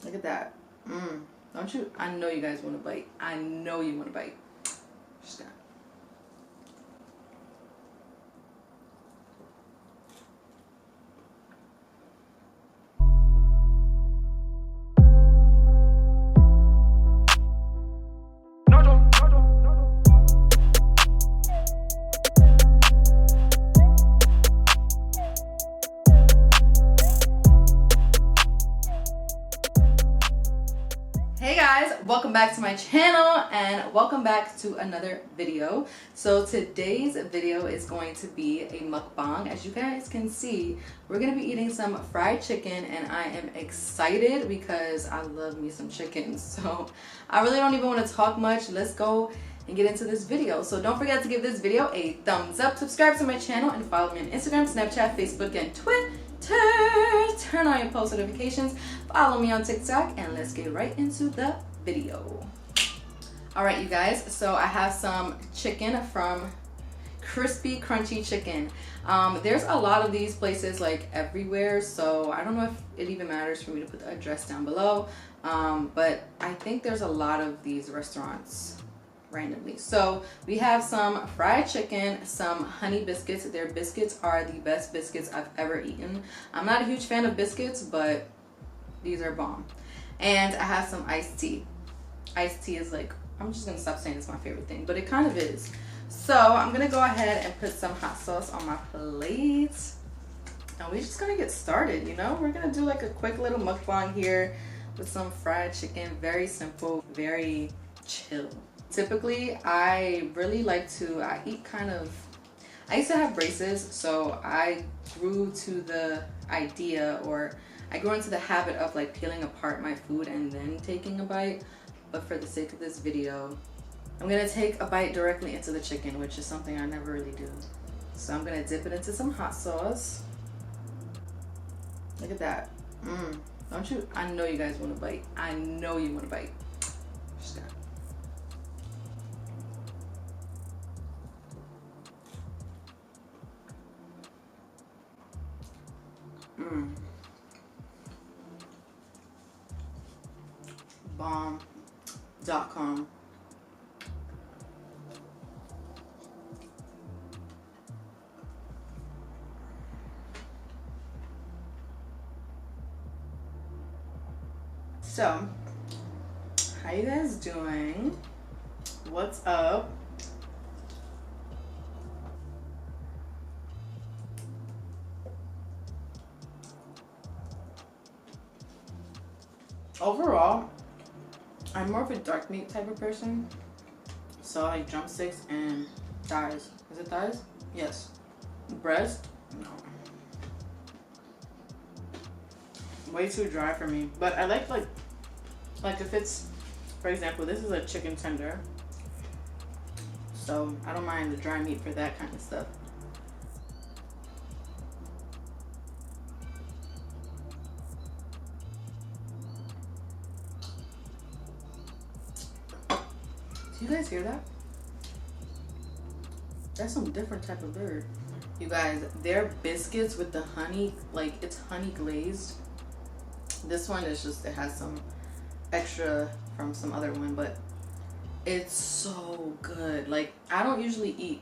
Look at that. Don't you? I know you guys want to bite. I know you want to bite. Just gonna. Hey guys, welcome back to my channel and welcome back to another video. So today's video is going to be a mukbang. As you guys can see, we're gonna be eating some fried chicken and I am excited because I love me some chicken. So I really don't even want to talk much. Let's go and get into this video. So don't forget to give this video a thumbs up, subscribe to my channel, and follow me on Instagram, Snapchat, Facebook, and Twitter. Turn on your post notifications, follow me on TikTok, and let's get right into the video. All right, you guys, so I have some chicken from Crispy Crunchy Chicken. There's a lot of these places like everywhere, so I don't know if it even matters for me to put the address down below, but I think there's a lot of these restaurants randomly. So we have some fried chicken, some honey biscuits. Their biscuits are the best biscuits I've ever eaten. I'm not a huge fan of biscuits, but these are bomb. And I have some iced tea. Iced tea is like, I'm just gonna stop saying it's my favorite thing, but it kind of is. So I'm gonna go ahead and put some hot sauce on my plate. And we're just gonna get started, you know? We're gonna do like a quick little mukbang here with some fried chicken. Very simple, very chill. Typically, I really like to, I used to have braces, so I grew to the idea, or I grew into the habit of like peeling apart my food and then taking a bite. But for the sake of this video, I'm gonna take a bite directly into the chicken, which is something I never really do. So I'm gonna dip it into some hot sauce. Look at that. Don't you? I know you guys want to bite. I know you want to bite. Just gonna. Bomb.com. So, how you guys doing? What's up? Overall, I'm more of a dark meat type of person. So I like drumsticks and thighs. Is it thighs? Yes. Breast? No. Way too dry for me. But I like if it's, for example, this is a chicken tender. So I don't mind the dry meat for that kind of stuff. Do you guys hear that? That's some different type of bird. You guys, their biscuits with the honey, like it's honey glazed. This one is just, it has some extra from some other one, but it's so good. Like, I don't usually eat,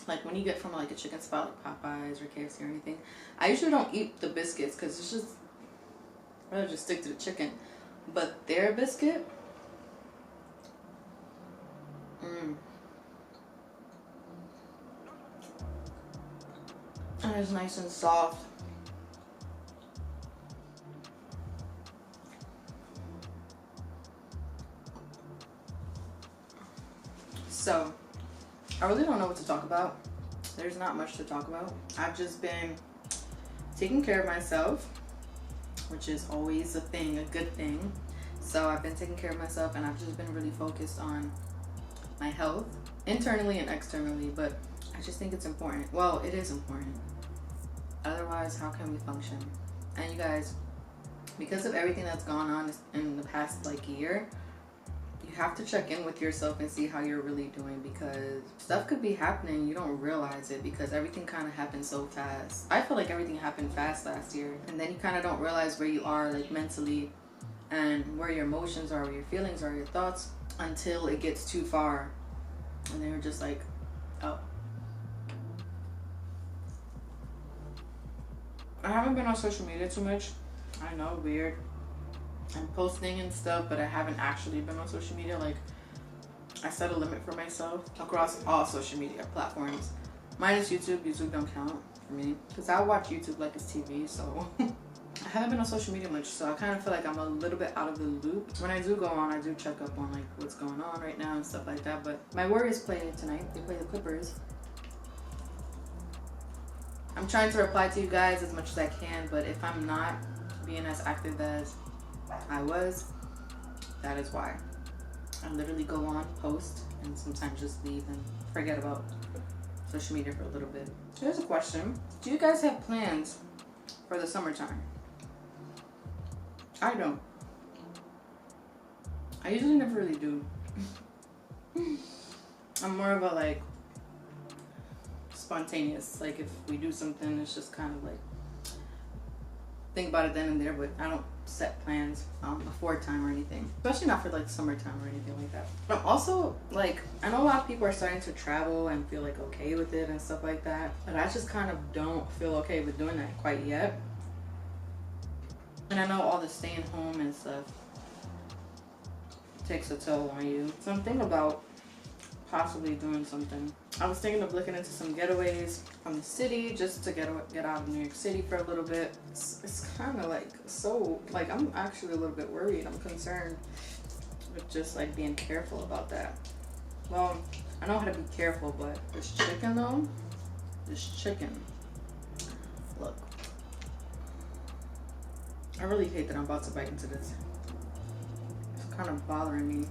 like when you get from like a chicken spot like Popeyes or KFC or anything, I usually don't eat the biscuits because it's just, I'd rather just stick to the chicken. But their biscuit, and it's nice and soft. So, I really don't know what to talk about. There's not much to talk about. I've just been taking care of myself, which is always a thing, a good thing. So I've been taking care of myself and I've just been really focused on my health, internally and externally, but I just think it's important. Well, it is important. Otherwise, how can we function? And you guys, because of everything that's gone on in the past like year, you have to check in with yourself and see how you're really doing, because stuff could be happening, you don't realize it because everything kind of happened so fast. I feel like everything happened fast last year, and then you kind of don't realize where you are like mentally and where your emotions are, where your feelings are, your thoughts, until it gets too far. And then you're just like, oh. I haven't been on social media too much. I know, weird. I'm posting and stuff, but I haven't actually been on social media. Like, I set a limit for myself across all social media platforms. Minus YouTube. YouTube don't count for me, because I watch YouTube like it's TV, so I haven't been on social media much, so I kind of feel like I'm a little bit out of the loop. When I do go on, I do check up on like what's going on right now and stuff like that. But my Warriors play tonight. They play the Clippers. I'm trying to reply to you guys as much as I can, but if I'm not being as active as I was, that is why. I literally go on, post, and sometimes just leave and forget about social media for a little bit. Here's a question. Do you guys have plans for the summertime? I don't. I usually never really do. I'm more of a like spontaneous. Like if we do something, it's just kind of like think about it then and there, but I don't set plans before time or anything, especially not for like summertime or anything like that. But also, like, I know a lot of people are starting to travel and feel like okay with it and stuff like that, but I just kind of don't feel okay with doing that quite yet. And I know all the staying home and stuff takes a toll on you, so I'm thinking about possibly doing something. I was thinking of looking into some getaways from the city, just to get out of New York City for a little bit. It's kind of like, so like, I'm actually a little bit worried. I'm concerned with just like being careful about that. Well, I know how to be careful, but this chicken though, look, I really hate that I'm about to bite into this. It's kind of bothering me.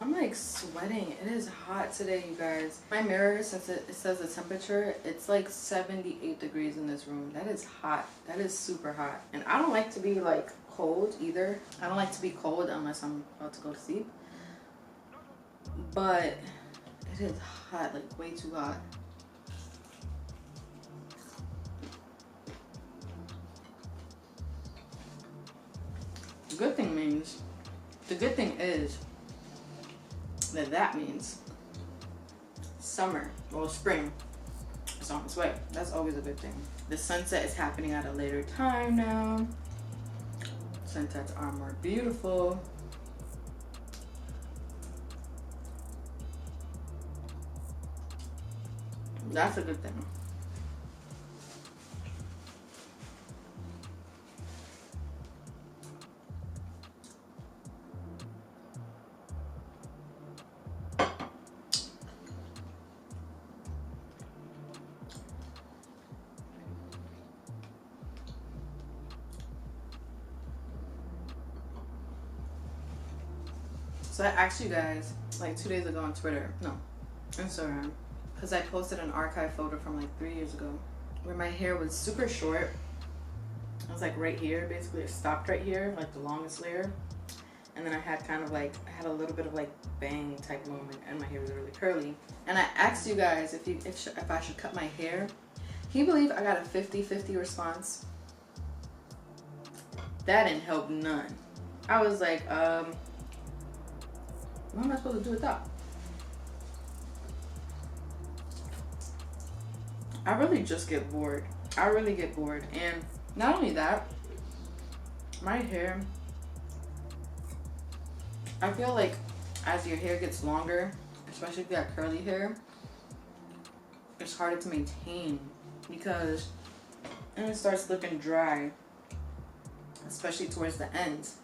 I'm like sweating. It is hot today, you guys. My mirror, since it says the temperature, it's like 78 degrees in this room. That is hot. That is super hot. And I don't like to be like cold either. I don't like to be cold unless I'm about to go to sleep. But it is hot, like way too hot. The good thing is that means summer or spring is on its way. That's always a good thing. The sunset is happening at a later time now. Sunsets are more beautiful. That's a good thing. So I asked you guys like 2 days ago on Twitter, no, Instagram, because I posted an archive photo from like 3 years ago where my hair was super short. It was like right here, basically it stopped right here, like the longest layer. And then I had kind of like, I had a little bit of like bang type moment and my hair was really curly. And I asked you guys if I should cut my hair. Can you believe I got a 50-50 response? That didn't help none. I was like, what am I supposed to do with that? I really just get bored. I really get bored. And not only that, my hair, I feel like as your hair gets longer, especially if you got curly hair, it's harder to maintain because then it starts looking dry, especially towards the ends.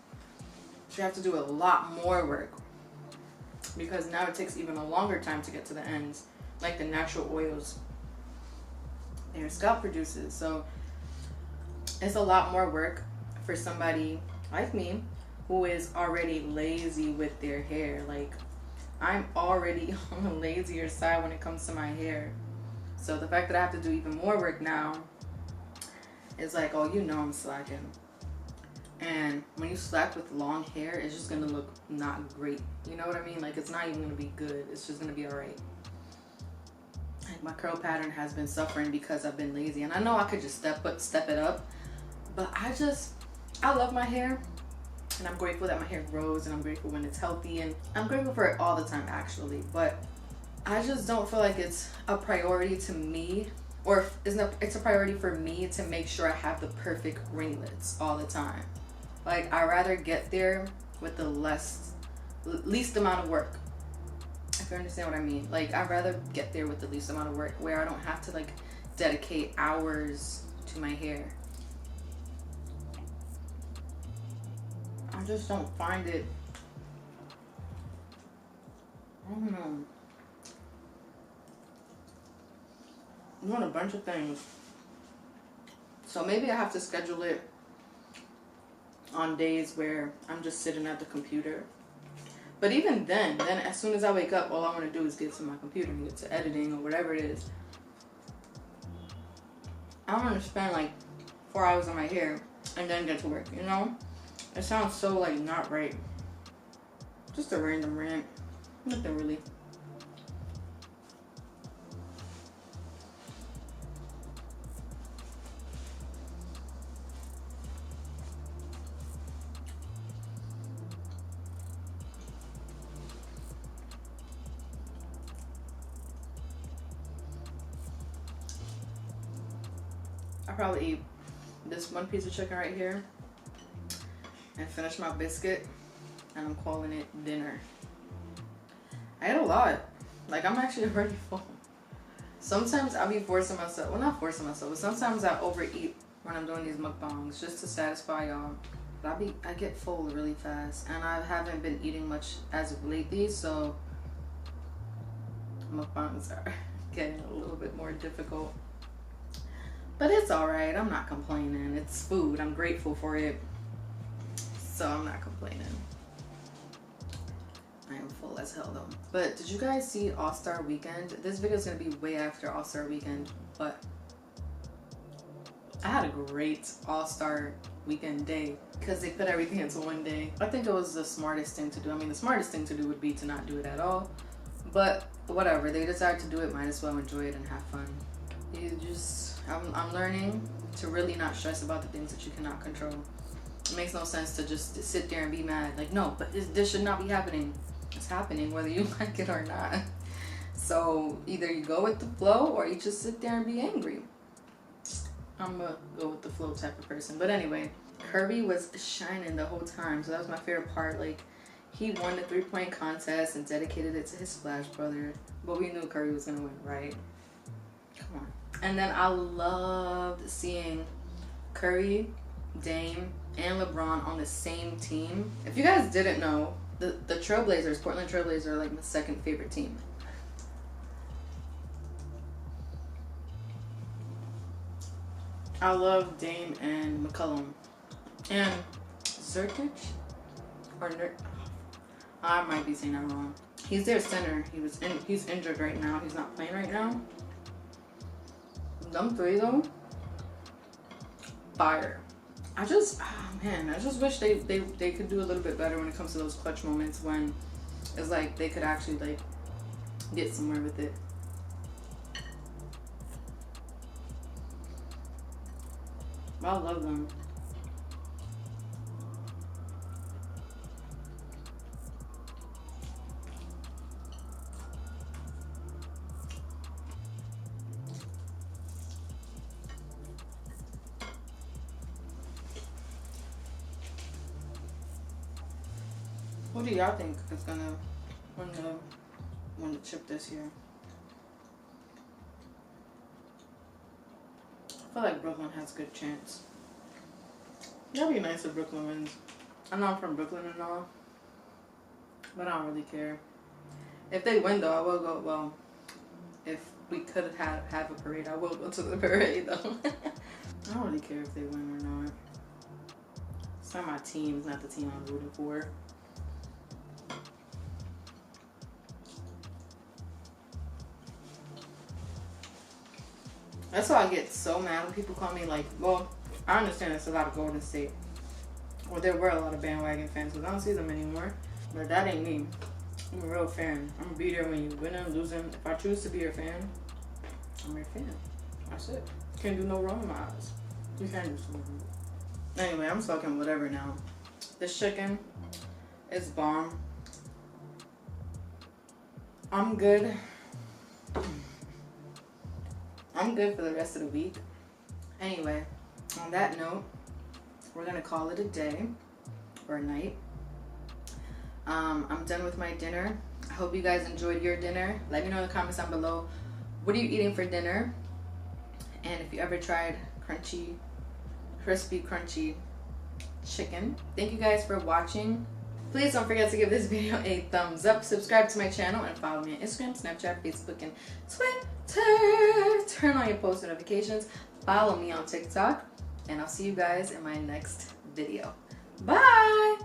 So you have to do a lot more work because now it takes even a longer time to get to the ends, like the natural oils your scalp produces. So it's a lot more work for somebody like me who is already lazy with their hair. Like, I'm already on the lazier side when it comes to my hair. So the fact that I have to do even more work now is like, oh, you know I'm slacking. And when you slack with long hair, it's just gonna look not great. You know what I mean? Like, it's not even gonna be good. It's just gonna be all right. Like, my curl pattern has been suffering because I've been lazy. And I know I could just step it up. But I love my hair. And I'm grateful that my hair grows. And I'm grateful when it's healthy. And I'm grateful for it all the time, actually. But I just don't feel like it's a priority to me. Or it's a priority for me to make sure I have the perfect ringlets all the time. Like, I'd rather get there with the least amount of work. If you understand what I mean. Like, I'd rather get there with the least amount of work where I don't have to, like, dedicate hours to my hair. I just don't find it, I don't know. I'm doing a bunch of things. So maybe I have to schedule it on days where I'm just sitting at the computer. But even then as soon as I wake up, all I want to do is get to my computer and get to editing or whatever it is. I want to spend like 4 hours on my hair and then get to work, you know? It sounds so like not right. Just a random rant. Nothing really. I probably eat this one piece of chicken right here and finish my biscuit, and I'm calling it dinner. I ate a lot. Like, I'm actually already full. Sometimes I'll be forcing myself, well, not forcing myself, but sometimes I overeat when I'm doing these mukbangs just to satisfy y'all. But I get full really fast, and I haven't been eating much as of lately, so mukbangs are getting a little bit more difficult. But it's alright, I'm not complaining. It's food, I'm grateful for it. So I'm not complaining. I am full as hell though. But did you guys see All-Star Weekend? This video is going to be way after All-Star Weekend, but I had a great All-Star Weekend day because they put everything into one day. I think it was the smartest thing to do. I mean, the smartest thing to do would be to not do it at all. But whatever, they decided to do it, might as well enjoy it and have fun. I'm learning to really not stress about the things that you cannot control. It makes no sense to just sit there and be mad. Like, no, but this should not be happening. It's happening whether you like it or not. So either you go with the flow or you just sit there and be angry. I'm a go with the flow type of person. But anyway, Kirby was shining the whole time. So that was my favorite part. Like, he won the 3-point contest and dedicated it to his Splash brother. But we knew Kirby was going to win, right? Come on. And then I loved seeing Curry, Dame, and LeBron on the same team. If you guys didn't know, the Trailblazers, Portland Trailblazers, are like my second favorite team. I love Dame and McCollum. And Zerkic? Or I might be saying that wrong. He's their center. He's injured right now. He's not playing right now. Them three though, fire. I just wish they could do a little bit better when it comes to those clutch moments when it's like they could actually like get somewhere with it. I love them. Who do y'all think is gonna win the chip this year? I feel like Brooklyn has a good chance. That'd be nice if Brooklyn wins. I know I'm from Brooklyn and all, but I don't really care. If they win though, I will go. Well, if we could have a parade, I will go to the parade though. I don't really care if they win or not. It's not my team, it's not the team I'm rooting for. That's why I get so mad when people call me like, well, I understand there's a lot of Golden State. Well, there were a lot of bandwagon fans, but I don't see them anymore. But that ain't me. I'm a real fan. I'm gonna be there when you win and losing. If I choose to be your fan, I'm your fan. That's it. Can't do no wrong in my eyes. You can't do something. Anyway, I'm talking whatever now. This chicken is bomb. I'm good. I'm good for the rest of the week. Anyway, on that note, we're gonna call it a day or a night. I'm done with my dinner. I hope you guys enjoyed your dinner. Let me know in the comments down below. What are you eating for dinner? And if you ever tried crispy, crunchy chicken. Thank you guys for watching. Please don't forget to give this video a thumbs up, subscribe to my channel, and follow me on Instagram, Snapchat, Facebook, and Twitter. Turn on your post notifications. Follow me on TikTok. And I'll see you guys in my next video. Bye!